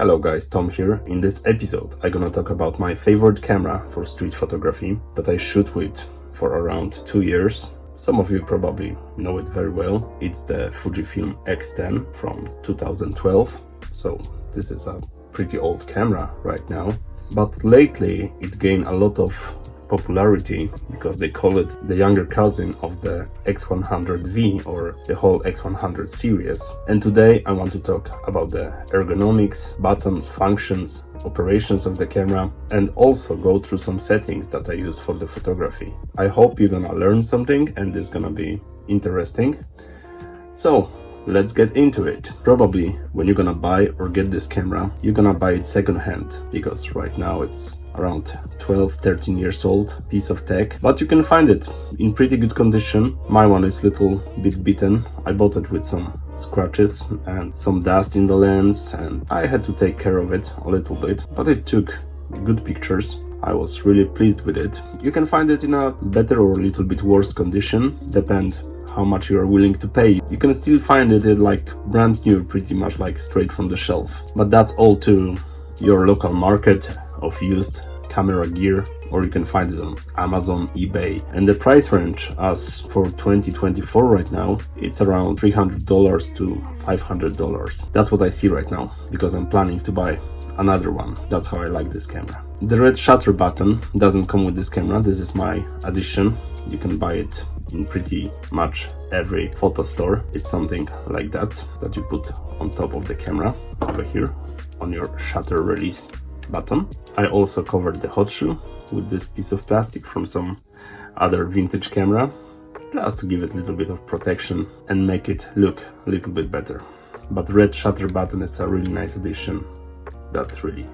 Hello guys, Tom here. In this episode I'm gonna talk about my favorite camera for street photography that I shoot with for around 2 years. Some of you probably know it very well. It's the Fujifilm X10 from 2012. So this is a pretty old camera right now. But lately it gained a lot of popularity because they call it the younger cousin of the X100V or the whole X100 series. And today I want to talk about the ergonomics, buttons, functions, operations of the camera, and also go through some settings that I use for the photography. I hope you're gonna learn something and it's gonna be interesting. So let's get into it. Probably when you're gonna buy or get this camera, you're gonna buy it second-hand because right now it's around 12-13 years old piece of tech, but you can find it in pretty good condition. My one is little bit beaten. I bought it with some scratches and some dust in the lens, and I had to take care of it a little bit, but it took good pictures. I was really pleased with it. You can find it in a better or a little bit worse condition, depend how much you are willing to pay. You can still find it in like brand new, pretty much like straight from the shelf, but that's all to your local market of used camera gear, or you can find it on Amazon, eBay. And the price range as for 2024 right now, it's around $300 to $500. That's what I see right now because I'm planning to buy another one. That's how I like this camera. The red shutter button doesn't come with this camera. This is my addition. You can buy it in pretty much every photo store. It's something like that you put on top of the camera over here on your shutter release button. I also covered the hot shoe with this piece of plastic from some other vintage camera, just to give it a little bit of protection and make it look a little bit better. But red shutter button is a really nice addition that really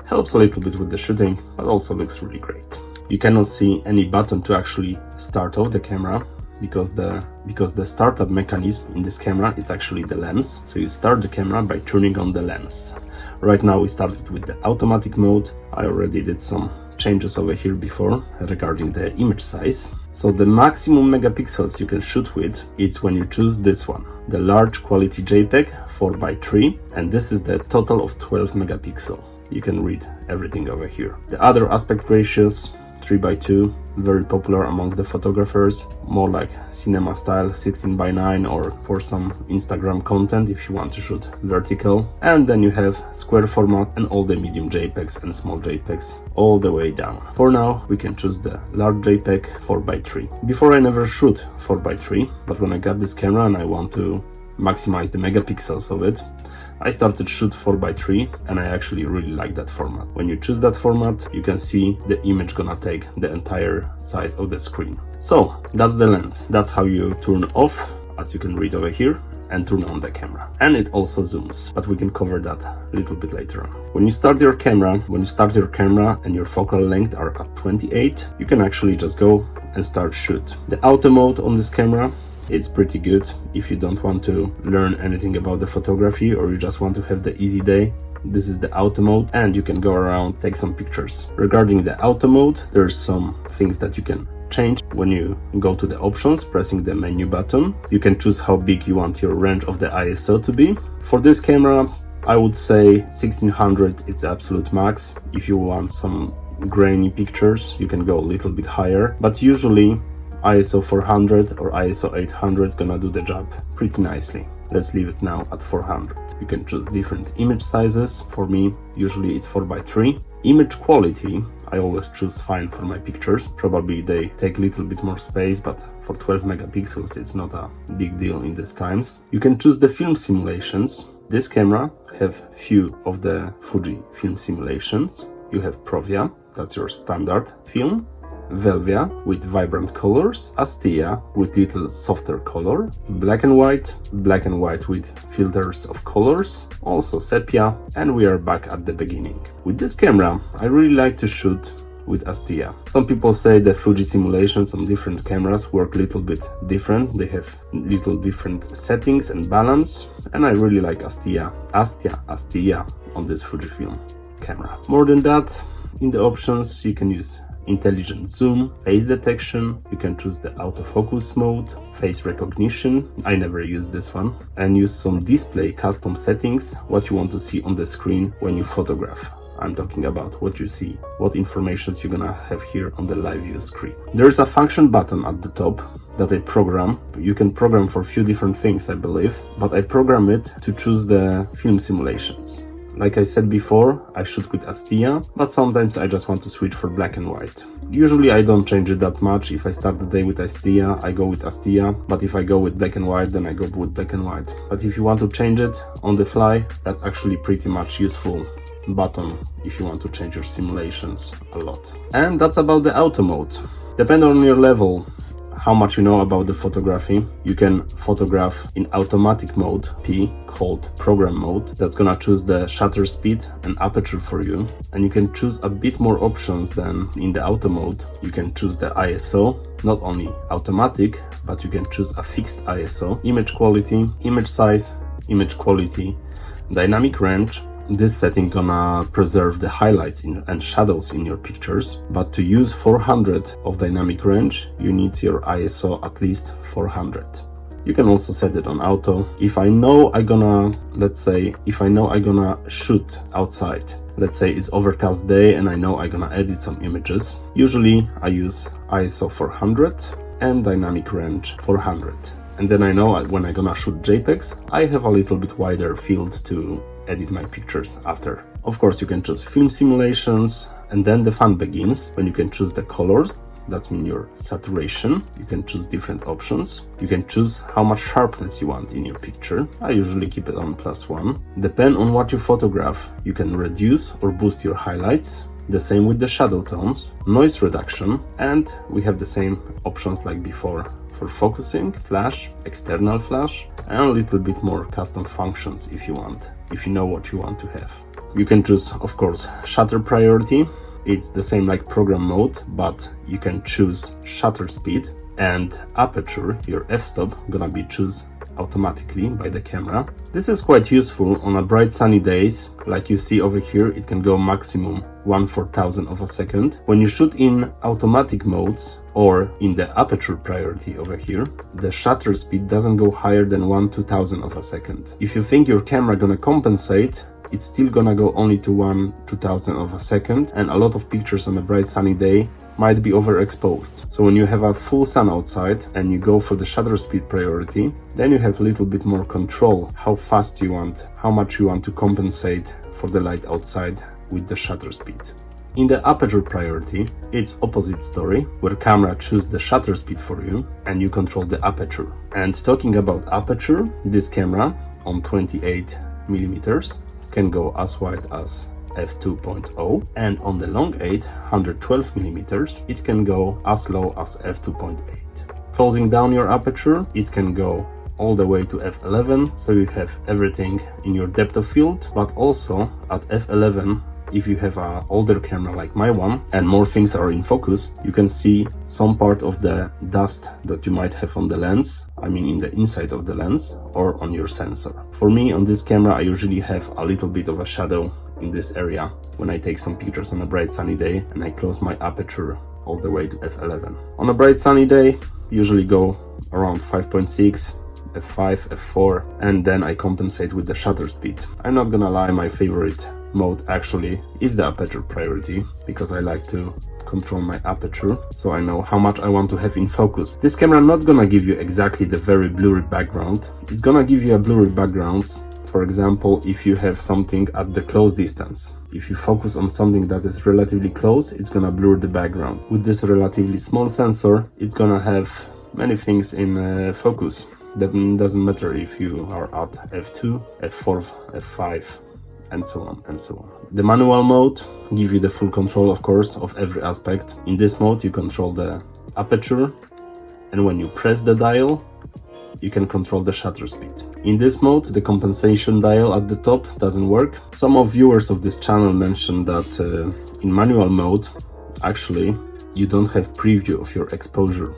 helps a little bit with the shooting, but also looks really great. You cannot see any button to actually start off the camera because the startup mechanism in this camera is actually the lens. So you start the camera by turning on the lens. Right now we started with the automatic mode. I already did some changes over here before regarding the image size. So the maximum megapixels you can shoot with is when you choose this one, the large quality JPEG 4:3, and this is the total of 12 megapixel. You can read everything over here. The other aspect ratios, 3:2, very popular among the photographers, more like cinema style 16:9 or for some Instagram content if you want to shoot vertical. And then you have square format and all the medium JPEGs and small JPEGs all the way down. For now we can choose the large JPEG 4:3. Before I never shoot 4:3, but when I got this camera and I want to maximize the megapixels of it, I started shoot 4:3 and I actually really like that format. When you choose that format, you can see the image gonna take the entire size of the screen. So that's the lens. That's how you turn off, as you can read over here, and turn on the camera. And it also zooms, but we can cover that a little bit later on. When you start your camera and your focal length are at 28, you can actually just go and start shoot. The auto mode on this camera, it's pretty good if you don't want to learn anything about the photography or you just want to have the easy day. This is the auto mode and you can go around, take some pictures. Regarding the auto mode, there's some things that you can change. When you go to the options, pressing the menu button, you can choose how big you want your range of the ISO to be. For this camera, I would say 1600 it's absolute max. If you want some grainy pictures, you can go a little bit higher, but usually ISO 400 or ISO 800 gonna do the job pretty nicely. Let's leave it now at 400. You can choose different image sizes. For me, usually it's 4:3. Image quality, I always choose fine for my pictures. Probably they take a little bit more space, but for 12 megapixels, it's not a big deal in these times. You can choose the film simulations. This camera have few of the Fujifilm simulations. You have Provia, that's your standard film. Velvia with vibrant colors, Astia with little softer color, black and white with filters of colors, also sepia, and we are back at the beginning. With this camera, I really like to shoot with Astia. Some people say the Fuji simulations on different cameras work a little bit different. They have little different settings and balance, and I really like Astia on this Fujifilm camera. More than that, in the options you can use intelligent zoom, face detection, you can choose the autofocus mode, face recognition, I never use this one, and use some display custom settings, what you want to see on the screen when you photograph. I'm talking about what you see, what informations you're gonna have here on the live view screen. There's a function button at the top that I program. You can program for a few different things, I believe, but I program it to choose the film simulations. Like I said before, I shoot with Astia, but sometimes I just want to switch for black and white. Usually I don't change it that much. If I start the day with Astia, I go with Astia, but if I go with black and white, then I go with black and white. But if you want to change it on the fly, that's actually pretty much useful button if you want to change your simulations a lot. And that's about the auto mode. Depending on your level, how much you know about the photography, you can photograph in automatic mode P, called program mode. That's gonna choose the shutter speed and aperture for you, and you can choose a bit more options than in the auto mode. You can choose the ISO, not only automatic, but you can choose a fixed ISO, image quality, image size, image quality, dynamic range. This setting gonna preserve the highlights and shadows in your pictures, but to use 400 of dynamic range, you need your ISO at least 400. You can also set it on auto. If I know I'm gonna shoot outside, let's say it's overcast day and I know I'm gonna edit some images, usually I use ISO 400 and dynamic range 400. And then I know when I'm gonna shoot JPEGs, I have a little bit wider field to edit my pictures after. Of course, you can choose film simulations, and then the fun begins when you can choose the color. That's mean your saturation. You can choose different options. You can choose how much sharpness you want in your picture. I usually keep it on +1. Depend on what you photograph, you can reduce or boost your highlights. The same with the shadow tones, noise reduction, and we have the same options like before for focusing, flash, external flash, and a little bit more custom functions if you want, if you know what you want to have. You can choose, of course, shutter priority. It's the same like program mode, but you can choose shutter speed, and aperture, your f-stop, gonna be choose automatically by the camera. This is quite useful on a bright sunny days. Like you see over here, it can go maximum 1/4000 of a second. When you shoot in automatic modes or in the aperture priority over here, the shutter speed doesn't go higher than 1/2000 of a second. If you think your camera gonna compensate, it's still gonna go only to 1/2000 of a second, and a lot of pictures on a bright sunny day might be overexposed. So when you have a full sun outside and you go for the shutter speed priority, then you have a little bit more control how fast you want, how much you want to compensate for the light outside with the shutter speed. In the aperture priority, it's opposite story, where camera choose the shutter speed for you and you control the aperture. And talking about aperture, this camera on 28mm can go as wide as f2.0, and on the long 8, 112mm, it can go as low as f2.8. Closing down your aperture, it can go all the way to f11, so you have everything in your depth of field, but also at f11, if you have an older camera like my one and more things are in focus, you can see some part of the dust that you might have on the lens, I mean in the inside of the lens or on your sensor. For me, on this camera, I usually have a little bit of a shadow in this area when I take some pictures on a bright sunny day and I close my aperture all the way to f11. On a bright sunny day, usually go around 5.6, f5, f4, and then I compensate with the shutter speed. I'm not gonna lie, my favorite mode actually is the aperture priority, because I like to control my aperture, so I know how much I want to have in focus. This camera not gonna give you exactly the very blurry background. It's gonna give you a blurry background. For example, if you have something at the close distance. If you focus on something that is relatively close, it's gonna blur the background. With this relatively small sensor, it's gonna have many things in focus. That doesn't matter if you are at f2, f4, f5, and so on and so on. The manual mode gives you the full control, of course, of every aspect. In this mode, you control the aperture, and when you press the dial, you can control the shutter speed. In this mode, the compensation dial at the top doesn't work. Some of viewers of this channel mentioned that in manual mode, actually, you don't have preview of your exposure.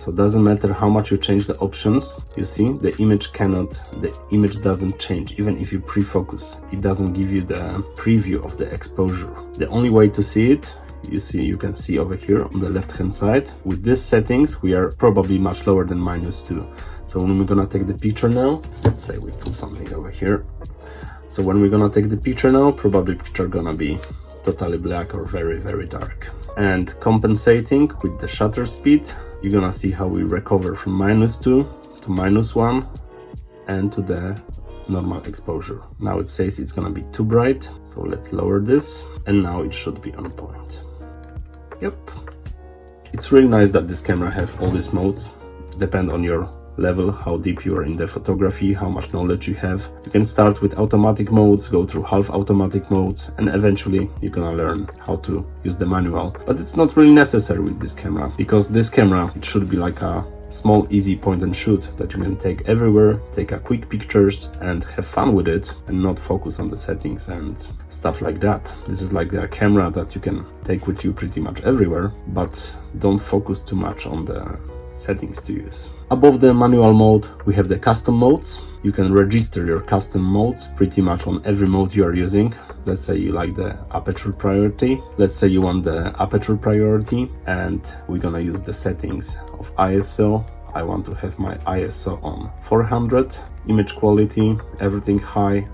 So it doesn't matter how much you change the options, you see, the image doesn't change. Even if you pre-focus, it doesn't give you the preview of the exposure. The only way to see it you can see over here on the left hand side, with these settings we are probably much lower than -2. So when we're gonna take the picture now, let's say we put something over here. So when we're gonna take the picture now, probably picture gonna be totally black or very, very dark. And compensating with the shutter speed, you're gonna see how we recover from -2 to -1 and to the normal exposure. Now it says it's gonna be too bright, so let's lower this, and now it should be on point. Yep. It's really nice that this camera have all these modes, depend on your level, how deep you are in the photography, how much knowledge you have. You can start with automatic modes, go through half automatic modes, and eventually you're gonna learn how to use the manual. But it's not really necessary with this camera, because this camera, it should be like a small easy point and shoot that you can take everywhere, take a quick pictures and have fun with it, and not focus on the settings and stuff like that. This is like a camera that you can take with you pretty much everywhere, but don't focus too much on the settings to use. Above the manual mode, we have the custom modes. You can register your custom modes pretty much on every mode you are using. Let's say you like the aperture priority. Let's say you want the aperture priority, and we're gonna use the settings of ISO. I want to have my ISO on 400, image quality, everything high,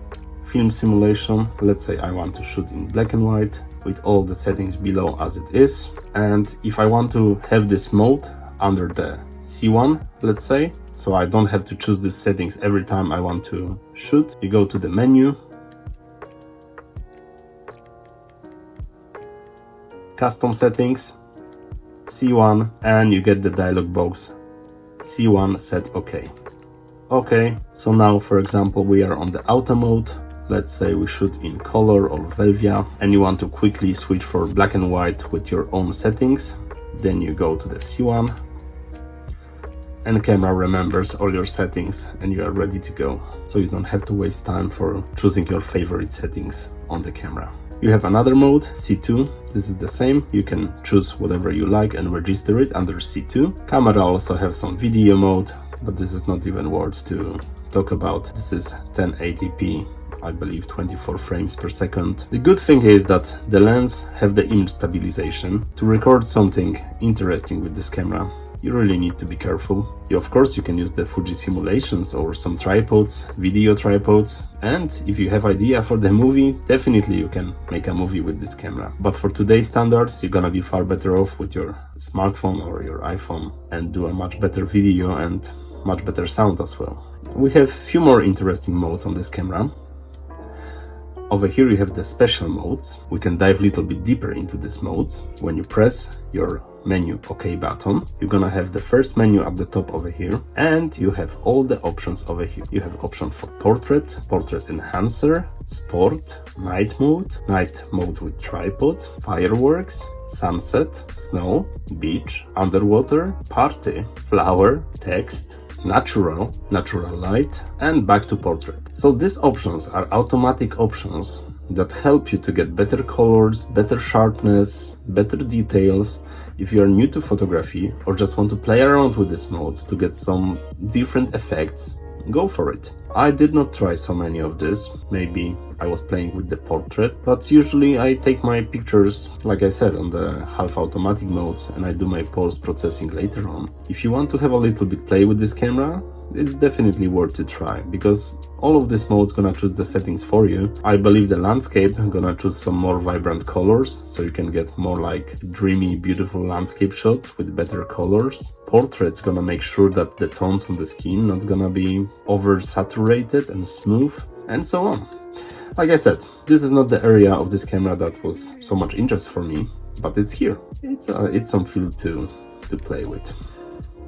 film simulation. Let's say I want to shoot in black and white with all the settings below as it is. And if I want to have this mode under the C1, let's say, so I don't have to choose these settings every time I want to shoot, you go to the menu, custom settings, C1, and you get the dialog box C1 set OK. Okay, so now for example we are on the auto mode. Let's say we shoot in color or Velvia, and you want to quickly switch for black and white with your own settings. Then you go to the C1, and the camera remembers all your settings and you are ready to go. So you don't have to waste time for choosing your favorite settings on the camera. You have another mode, C2. This is the same. You can choose whatever you like and register it under C2. Camera also have some video mode, but this is not even worth to talk about. This is 1080p. I believe 24 frames per second. The good thing is that the lens have the image stabilization. To record something interesting with this camera, you really need to be careful. Of course, you can use the Fuji simulations or some tripods, video tripods, and if you have idea for the movie, definitely you can make a movie with this camera. But for today's standards, you're gonna be far better off with your smartphone or your iPhone and do a much better video and much better sound as well. We have few more interesting modes on this camera. Over here you have the special modes. We can dive a little bit deeper into these modes. When you press your menu OK button, you're gonna have the first menu at the top over here, and you have all the options over here. You have option for portrait, portrait enhancer, sport, night mode with tripod, fireworks, sunset, snow, beach, underwater, party, flower, text, natural light, and back to portrait. So these options are automatic options that help you to get better colors, better sharpness, better details. If you are new to photography or just want to play around with these modes to get some different effects, go for it. I did not try so many of this. Maybe I was playing with the portrait, but usually I take my pictures, like I said, on the half automatic modes, and I do my post processing later on. If you want to have a little bit play with this camera, it's definitely worth to try, because all of these modes gonna choose the settings for you. I believe the landscape gonna choose some more vibrant colors, so you can get more like dreamy, beautiful landscape shots with better colors. Portrait's gonna make sure that the tones on the skin not gonna be oversaturated and smooth, and so on. Like I said, this is not the area of this camera that was so much interest for me, but it's here. It's some field to play with.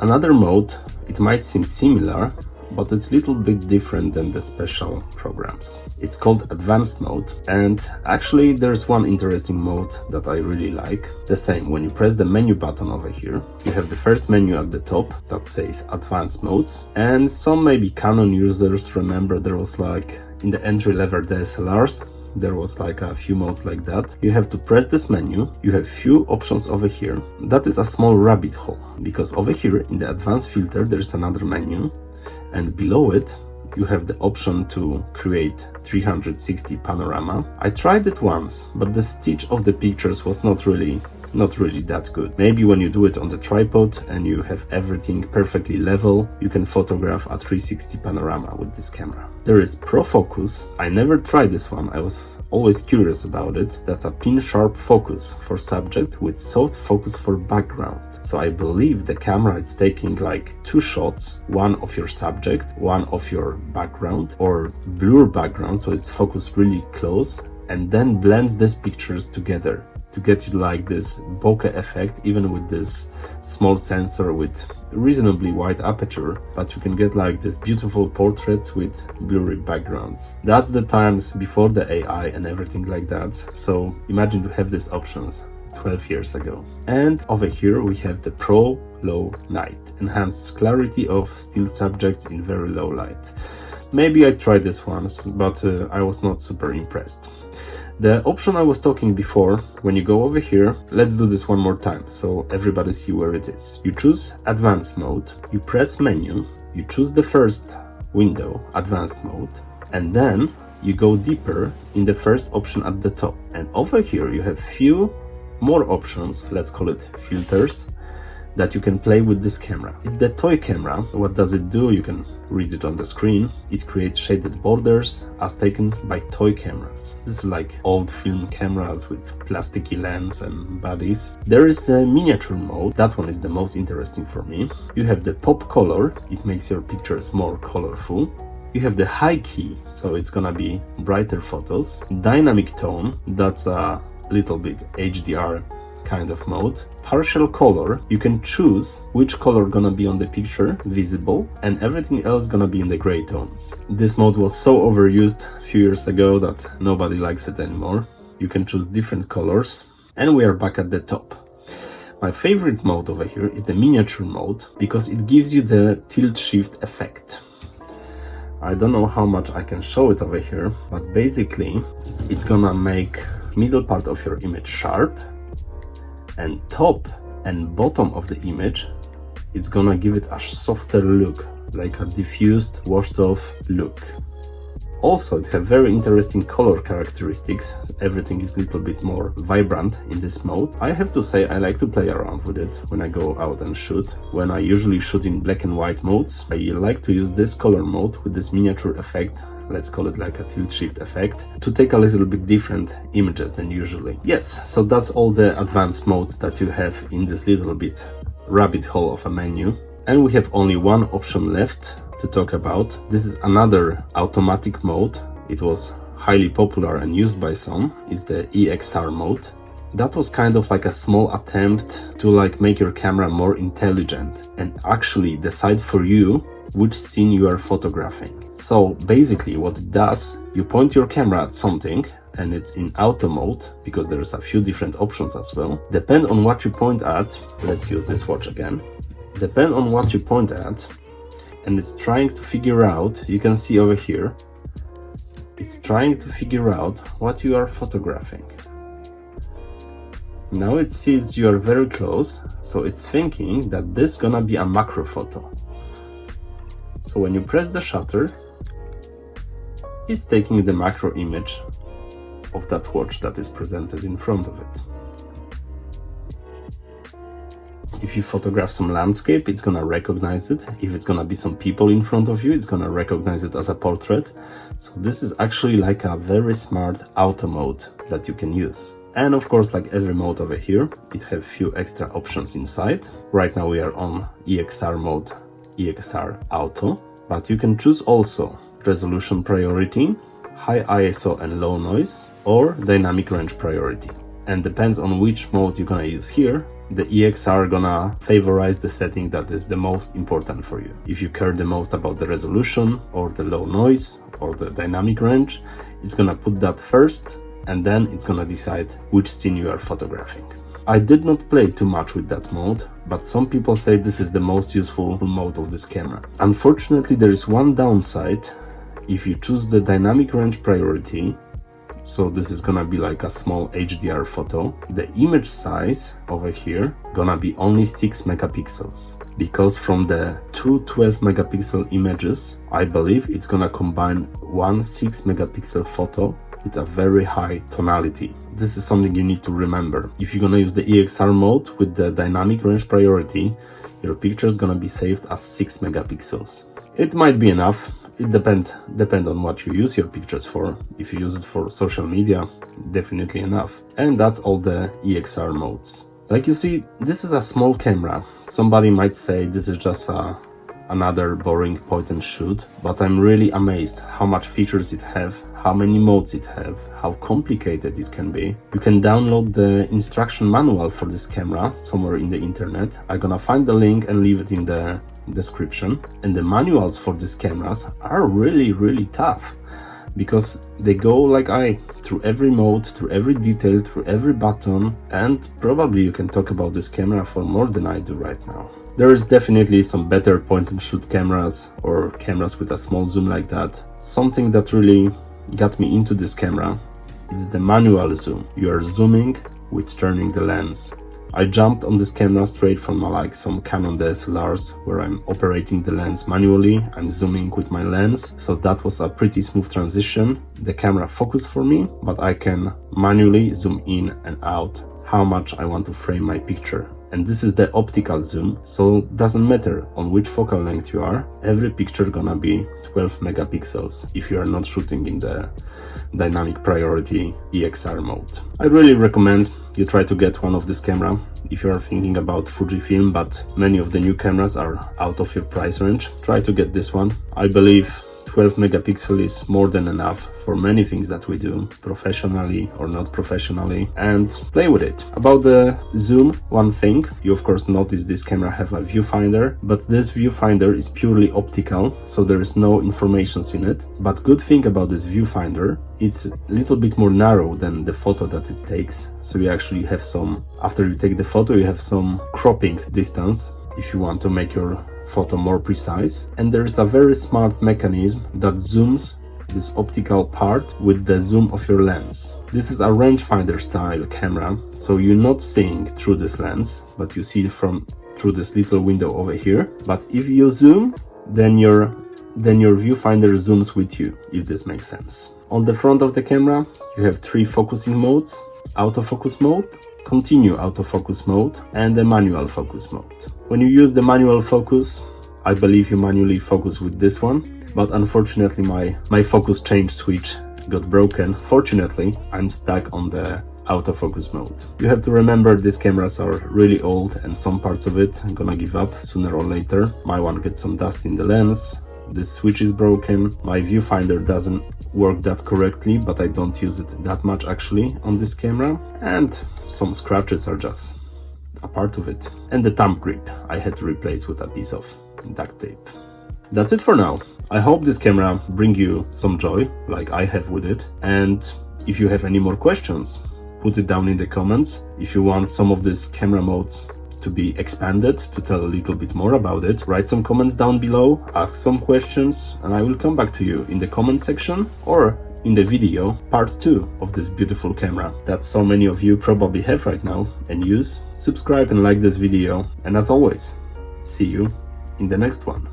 Another mode, it might seem similar, but it's a little bit different than the special programs. It's called advanced mode, and actually there's one interesting mode that I really like. The same, when you press the menu button over here, you have the first menu at the top that says advanced modes, and some maybe Canon users remember there was like in the entry-level DSLRs, there was like a few modes like that. You have to press this menu, you have few options over here. That is a small rabbit hole, because over here in the advanced filter there's another menu, and below it you have the option to create 360 panorama. I tried it once, but the stitch of the pictures was not really that good. Maybe when you do it on the tripod and you have everything perfectly level, you can photograph a 360 panorama with this camera. There is Pro Focus. I never tried this one. I was always curious about it. That's a pin sharp focus for subject with soft focus for background. So I believe the camera is taking like 2 shots, one of your subject, one of your background or blur background, so it's focused really close, and then blends these pictures together to get you like this bokeh effect, even with this small sensor with reasonably wide aperture, but you can get like this beautiful portraits with blurry backgrounds. That's the times before the AI and everything like that, so imagine to have these options 12 years ago. And over here we have the Pro Low Night, enhanced clarity of still subjects in very low light. Maybe I tried this once, but I was not super impressed. The option I was talking before, when you go over here, let's do this one more time so everybody see where it is. You choose Advanced Mode, you press Menu, you choose the first window, Advanced Mode, and then you go deeper in the first option at the top. And over here you have few more options, let's call it filters, that you can play with this camera. It's the toy camera. What does it do? You can read it on the screen. It creates shaded borders as taken by toy cameras. This is like old film cameras with plasticky lens and bodies. There is the miniature mode. That one is the most interesting for me. You have the pop color. It makes your pictures more colorful. You have the high key, so it's gonna be brighter photos. Dynamic tone, that's a little bit HDR kind of mode. Partial color, you can choose which color gonna be on the picture visible and everything else gonna be in the gray tones. This mode was so overused a few years ago that nobody likes it anymore. You can choose different colors, and we are back at the top. My favorite mode over here is the miniature mode because it gives you the tilt shift effect. I don't know how much I can show it over here, but basically it's gonna make middle part of your image sharp, and top and bottom of the image, it's gonna give it a softer look, like a diffused, washed off look. Also, it has very interesting color characteristics. Everything is a little bit more vibrant in this mode. I have to say I like to play around with it when I go out and shoot. When I usually shoot in black and white modes, I like to use this color mode with this miniature effect, let's call it like a tilt shift effect, to take a little bit different images than usually. Yes, so that's all the advanced modes that you have in this little bit rabbit hole of a menu. And we have only one option left to talk about. This is another automatic mode. It was highly popular and used by some. It's the EXR mode. That was kind of like a small attempt to like make your camera more intelligent and actually decide for you which scene you are photographing. So basically what it does, you point your camera at something and it's in auto mode because there's a few different options as well. Depend on what you point at, let's use this watch again. Depend on what you point at, and it's trying to figure out, you can see over here, it's trying to figure out what you are photographing. Now it sees you are very close, so it's thinking that this is gonna be a macro photo. So when you press the shutter, it's taking the macro image of that watch that is presented in front of it. If you photograph some landscape, it's gonna recognize it. If it's gonna be some people in front of you, it's gonna recognize it as a portrait. So this is actually like a very smart auto mode that you can use. And of course, like every mode over here, it has few extra options inside. Right now we are on EXR mode, EXR Auto, but you can choose also resolution priority, high ISO and low noise, or dynamic range priority. And depends on which mode you're gonna use here, the EXR gonna favorize the setting that is the most important for you. If you care the most about the resolution or the low noise or the dynamic range, it's gonna put that first, and then it's gonna decide which scene you are photographing. I did not play too much with that mode, but some people say this is the most useful mode of this camera. Unfortunately, there is one downside. If you choose the dynamic range priority, So this is gonna be like a small HDR photo. The image size over here gonna be only 6 megapixels, because from the two 12 megapixel images, I believe it's gonna combine one 6 megapixel photo with a very high tonality. This is something you need to remember. If you're gonna use the EXR mode with the dynamic range priority, your picture is gonna be saved as 6 megapixels. It might be enough. It depend on what you use your pictures for. If you use it for social media, definitely enough. And that's all the EXR modes. Like you see, this is a small camera. Somebody might say this is just another boring point and shoot, but I'm really amazed how much features it have, how many modes it have, how complicated it can be. You can download the instruction manual for this camera somewhere in the internet. I'm gonna find the link and leave it in the description. And the manuals for these cameras are really tough, because they go through every mode, through every detail, through every button, and probably you can talk about this camera for more than I do right now. There is definitely some better point and shoot cameras, or cameras with a small zoom like that. Something that really got me into this camera is the manual zoom. You are zooming with turning the lens. I jumped on this camera straight from some Canon DSLRs, where I'm operating the lens manually. I'm zooming with my lens, so that was a pretty smooth transition. The camera focused for me, but I can manually zoom in and out how much I want to frame my picture. And this is the optical zoom, so it doesn't matter on which focal length you are, every picture gonna be 12 megapixels if you are not shooting in the dynamic priority EXR mode. I really recommend you try to get one of this camera if you are thinking about Fujifilm, but many of the new cameras are out of your price range. Try to get this one. I believe 12 megapixel is more than enough for many things that we do, professionally or not professionally, and play with it. About the zoom, one thing, you of course notice this camera have a viewfinder, but this viewfinder is purely optical, so there is no informations in it. But good thing about this viewfinder, it's a little bit more narrow than the photo that it takes, so you actually have some, after you take the photo, you have some cropping distance if you want to make your photo more precise. And there is a very smart mechanism that zooms this optical part with the zoom of your lens. This is a rangefinder style camera, so you're not seeing through this lens, but you see through this little window over here. But if you zoom, then your viewfinder zooms with you, if this makes sense. On the front of the camera, you have 3 focusing modes: autofocus mode, continue autofocus mode, and the manual focus mode. When you use the manual focus, I believe you manually focus with this one, but unfortunately my focus change switch got broken. Fortunately, I'm stuck on the autofocus mode. You have to remember these cameras are really old, and some parts of it are gonna give up sooner or later. My one gets some dust in the lens, this switch is broken, my viewfinder doesn't work that correctly, but I don't use it that much actually on this camera, and some scratches are just a part of it. And the thumb grip I had to replace with a piece of duct tape. That's it for now. I hope this camera bring you some joy like I have with it, and if you have any more questions, put it down in the comments. If you want some of these camera modes to be expanded, to tell a little bit more about it, write some comments down below, ask some questions, and I will come back to you in the comment section or in the video part 2 of this beautiful camera that so many of you probably have right now and use. Subscribe and like this video, and as always, see you in the next one.